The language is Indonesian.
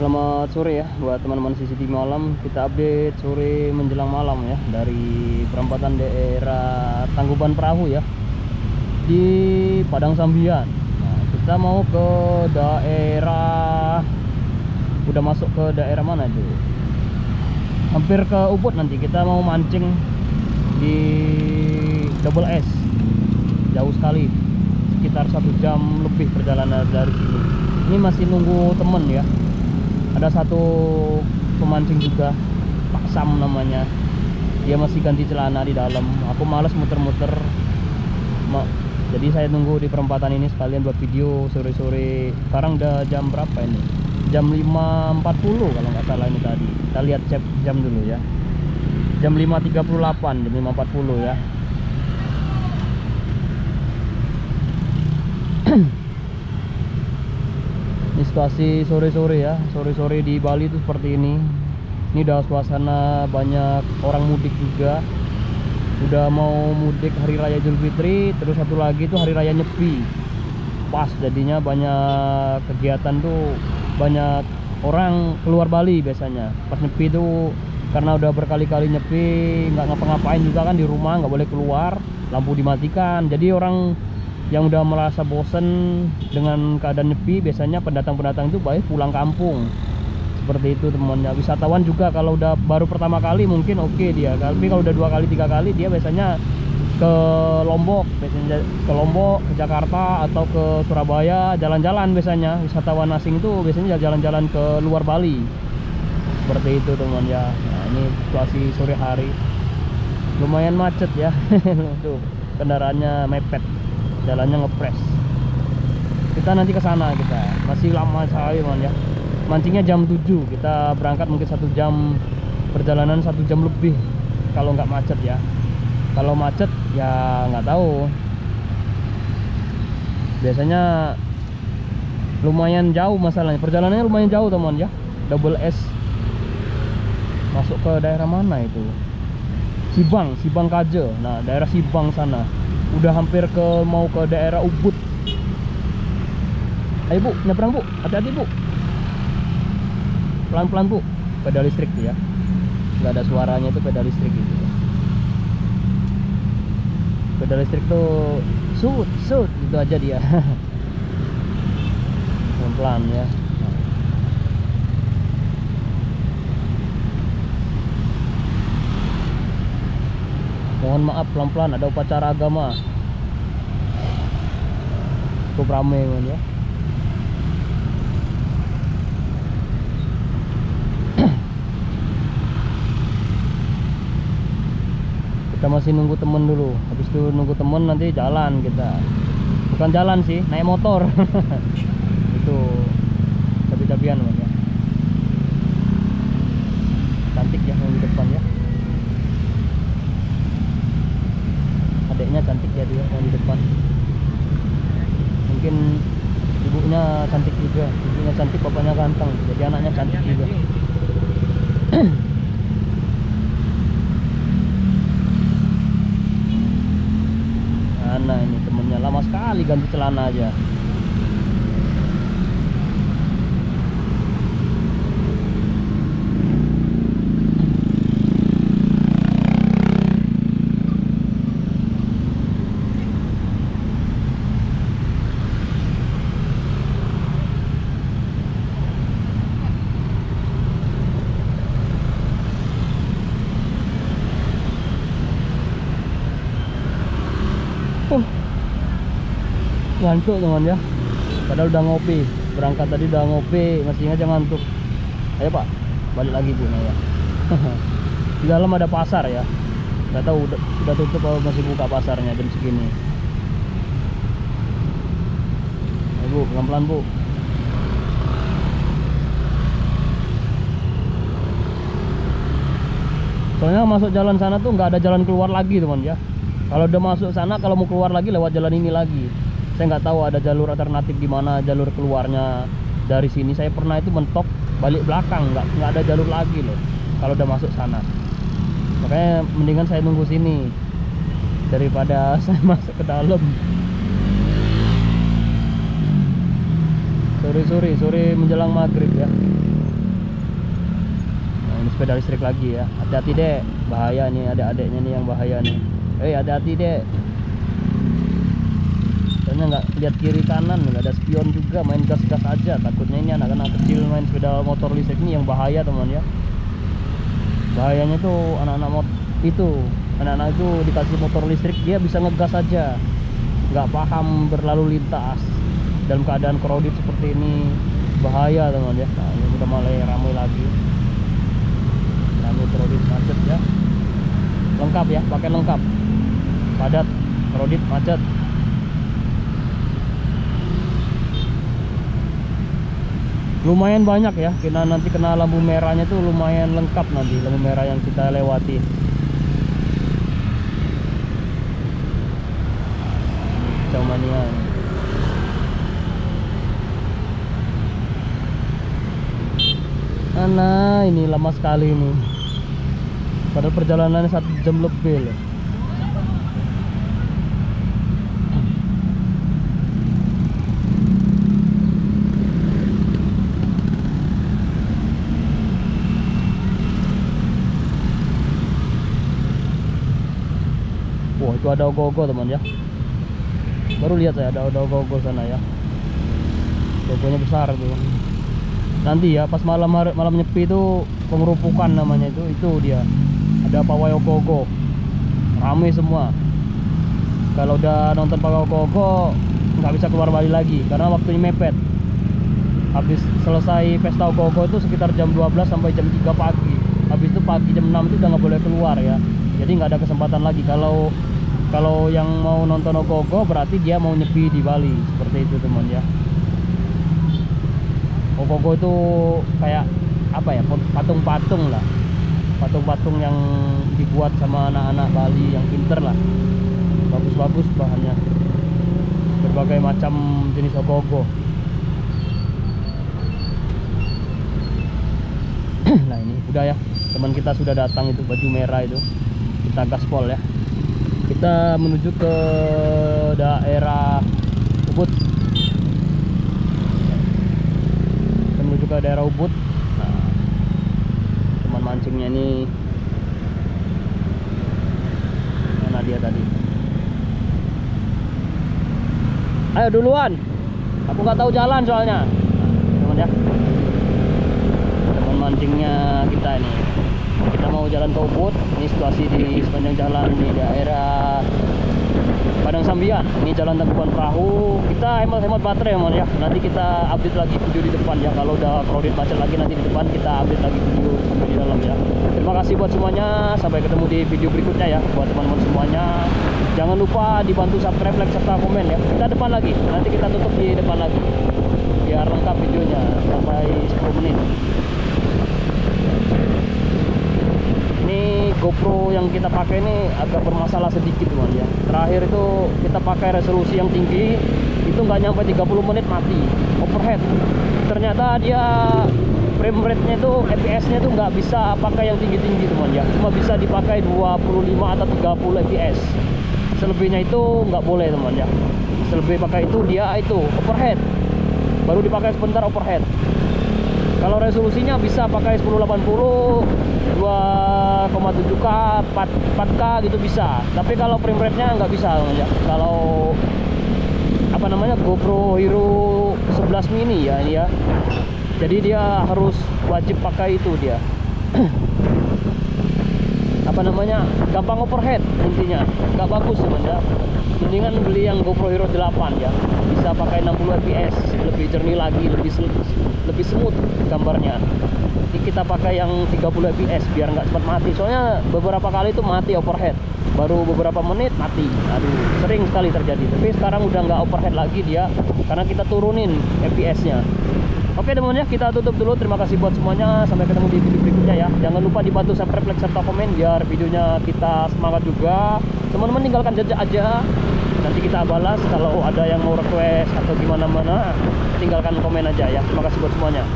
Selamat sore ya buat teman-teman CCTV malam. Kita update sore menjelang malam ya dari perempatan daerah Tangkuban Perahu ya di Padang Sambian. Nah, kita mau ke daerah, udah masuk ke daerah mana itu? Hampir ke Ubud. Nanti kita mau mancing di Double S. Jauh sekali, sekitar 1 jam lebih perjalanan dari sini. Ini masih nunggu temen ya. Ada satu pemancing juga, Pak Sam namanya. Dia masih ganti celana di dalam. Aku males muter-muter. Jadi saya nunggu di perempatan ini sekalian buat video sore-sore. Sekarang udah jam berapa ini? Jam 5.40 kalau nggak salah ini tadi. Kita lihat cek jam dulu ya. Jam 5.38, jam 5.40 ya. Ini situasi sore-sore ya. Sore-sore di Bali itu seperti ini. Ini udah suasana banyak orang mudik juga. Udah mau mudik hari raya Idul Fitri. Terus satu lagi tuh hari raya Nyepi. Pas jadinya banyak kegiatan tuh. Banyak orang keluar Bali biasanya. Pas Nyepi tuh karena udah berkali-kali Nyepi, nggak ngapa-ngapain juga kan di rumah, nggak boleh keluar, lampu dimatikan. Jadi orang yang udah merasa bosen dengan keadaan Nyepi, biasanya pendatang-pendatang itu baik pulang kampung. Seperti itu temannya. Wisatawan juga kalau udah baru pertama kali mungkin oke dia, tapi kalau udah 2 kali 3 kali dia biasanya ke Lombok, biasanya ke Lombok, ke Jakarta atau ke Surabaya, jalan-jalan biasanya. Wisatawan asing itu biasanya jalan-jalan ke luar Bali. Seperti itu teman ya. Nah, ini situasi sore hari. Lumayan macet ya. Tuh, kendaraannya mepet. Jalannya ngepres. Kita nanti ke sana, kita masih lama sekali man ya. Mancingnya jam 7, kita berangkat mungkin 1 jam perjalanan, 1 jam lebih kalau nggak macet ya. Kalau macet ya nggak tahu. Biasanya lumayan jauh masalahnya, perjalanannya lumayan jauh teman ya. Double S masuk ke daerah mana itu? Sibang Kaje. Nah, daerah Sibang sana. Udah hampir mau ke daerah Ubud. Ayo Bu, nyebrang Bu, hati-hati Bu. Pelan-pelan Bu. Pedal listrik tuh ya. Nggak ada suaranya, itu pedal listrik gitu. Pedal listrik tuh sut gitu aja dia. Pelan-pelan ya. Mohon maaf, pelan-pelan, ada upacara agama. Cukup rame man ya. Kita masih nunggu temen dulu. Habis itu nunggu temen nanti jalan kita. Bukan jalan sih, naik motor. Itu cabi-cabian man ya. Cantik ya yang di depan ya. Adeknya cantik ya dia yang di depan. Mungkin ibunya cantik juga. Ibunya cantik, bapaknya ganteng. Jadi anaknya cantik juga. Nah ini temennya lama sekali ganti celana aja. Ngantuk teman ya. Padahal udah ngopi. Berangkat tadi udah ngopi, masih aja ngantuk. Ayo Pak, balik lagi Bu ya. Di dalam ada pasar ya. Nggak tahu udah tutup atau masih buka pasarnya jam segini. Ayo Bu, pelan-pelan Bu. Soalnya masuk jalan sana tuh nggak ada jalan keluar lagi teman ya. Kalau udah masuk sana, kalau mau keluar lagi lewat jalan ini lagi. Saya nggak tahu ada jalur alternatif di mana jalur keluarnya dari sini. Saya pernah itu mentok balik belakang, nggak ada jalur lagi loh kalau udah masuk sana. Makanya mendingan saya nunggu sini daripada saya masuk ke dalam. Sore menjelang maghrib ya. ini sepeda listrik lagi ya. Hati-hati dek, bahaya nih, ada adeknya nih yang bahaya nih. Hati-hati dek, soalnya nggak lihat kiri kanan, nggak ada spion juga, main gas-gas aja. Takutnya ini anak-anak kecil main sepeda motor listrik ini yang bahaya teman ya. Bahayanya tuh anak-anak itu dikasih motor listrik dia bisa ngegas aja, nggak paham berlalu lintas dalam keadaan crowded seperti ini. Bahaya teman ya. Nah ini udah mulai ramai lagi, ramai crowded macet ya. Lengkap ya, pakai lengkap, padat, crowded, macet. Lumayan banyak ya, nanti kena lampu merahnya tuh lumayan lengkap nanti lampu merah yang kita lewati. Mania. Nah ini lama sekali ini, padahal perjalanannya 1 jam lebih loh. Wah itu ada ogoh-ogoh teman ya, baru lihat saya ada ogoh-ogoh sana ya. Ogohnya besar tuh. Nanti ya pas malam nyepi itu pengerupukan namanya itu dia. Ada pawai ogoh-ogoh, rame semua. Kalau udah nonton pawai ogoh-ogoh nggak bisa keluar Bali lagi karena waktunya mepet. Habis selesai pesta ogoh-ogoh itu sekitar jam 12 sampai jam 3 pagi. Habis itu pagi jam 6 itu udah nggak boleh keluar ya. Jadi nggak ada kesempatan lagi. Kalau yang mau nonton ogoh-ogoh berarti dia mau nyepi di Bali, seperti itu teman ya. Ogoh-ogoh itu kayak apa ya, patung-patung lah, patung-patung yang dibuat sama anak-anak Bali yang pinter lah, bagus-bagus bahannya, berbagai macam jenis ogoh-ogoh. Nah ini udah ya, teman kita sudah datang itu, baju merah itu, kita gaspol ya. Kita menuju ke daerah Ubud. Kita menuju ke daerah Ubud. Nah, teman mancingnya ini mana dia tadi? Ayo duluan, aku nggak tahu jalan soalnya. Nah, teman ya, teman mancingnya kita ini. Kita mau jalan ke Ubud. Ini situasi di sepanjang jalan di daerah Padang Sambian. Ini jalan Tangkuban Perahu. Kita hemat-hemat baterai ya, ya. Nanti kita update lagi video di depan ya. Kalau udah crowded macet lagi nanti di depan kita update lagi video sampai di dalam ya. Terima kasih buat semuanya. Sampai ketemu di video berikutnya ya. Buat teman-teman semuanya, jangan lupa dibantu subscribe, like, serta komen ya. Kita depan lagi. Nanti kita tutup di depan lagi biar lengkap videonya sampai 10 menit. Ini GoPro yang kita pakai ini agak bermasalah sedikit teman ya. Terakhir itu kita pakai resolusi yang tinggi, itu nggak nyampe 30 menit mati overhead. Ternyata dia frame rate-nya itu, fps-nya itu nggak bisa pakai yang tinggi-tinggi teman ya. Cuma bisa dipakai 25 atau 30 fps. Selebihnya itu nggak boleh teman ya. Selebih pakai itu dia itu overhead. Baru dipakai sebentar overhead. Kalau resolusinya bisa pakai 1080, 2,7K, 4K gitu bisa. Tapi kalau frame rate-nya nggak bisa ya. Kalau apa namanya, GoPro Hero 11 mini ya ini ya. Jadi dia harus wajib pakai itu dia. Apa namanya, gampang overhead intinya, nggak bagus sebenarnya. Mendingan beli yang GoPro Hero 8 ya, bisa pakai 60 fps, lebih jernih lagi, lebih smooth gambarnya. Ini kita pakai yang 30 fps biar nggak cepat mati, soalnya beberapa kali itu mati overhead, baru beberapa menit mati. Aduh, sering sekali terjadi. Tapi sekarang udah nggak overhead lagi dia, karena kita turunin fps-nya. Oke teman-teman ya, kita tutup dulu. Terima kasih buat semuanya. Sampai ketemu di video berikutnya ya. Jangan lupa dibantu subscribe, like, serta komen biar videonya kita semangat juga. Teman-teman tinggalkan jejak aja, nanti kita balas. Kalau ada yang mau request atau gimana-mana, tinggalkan komen aja ya. Terima kasih buat semuanya.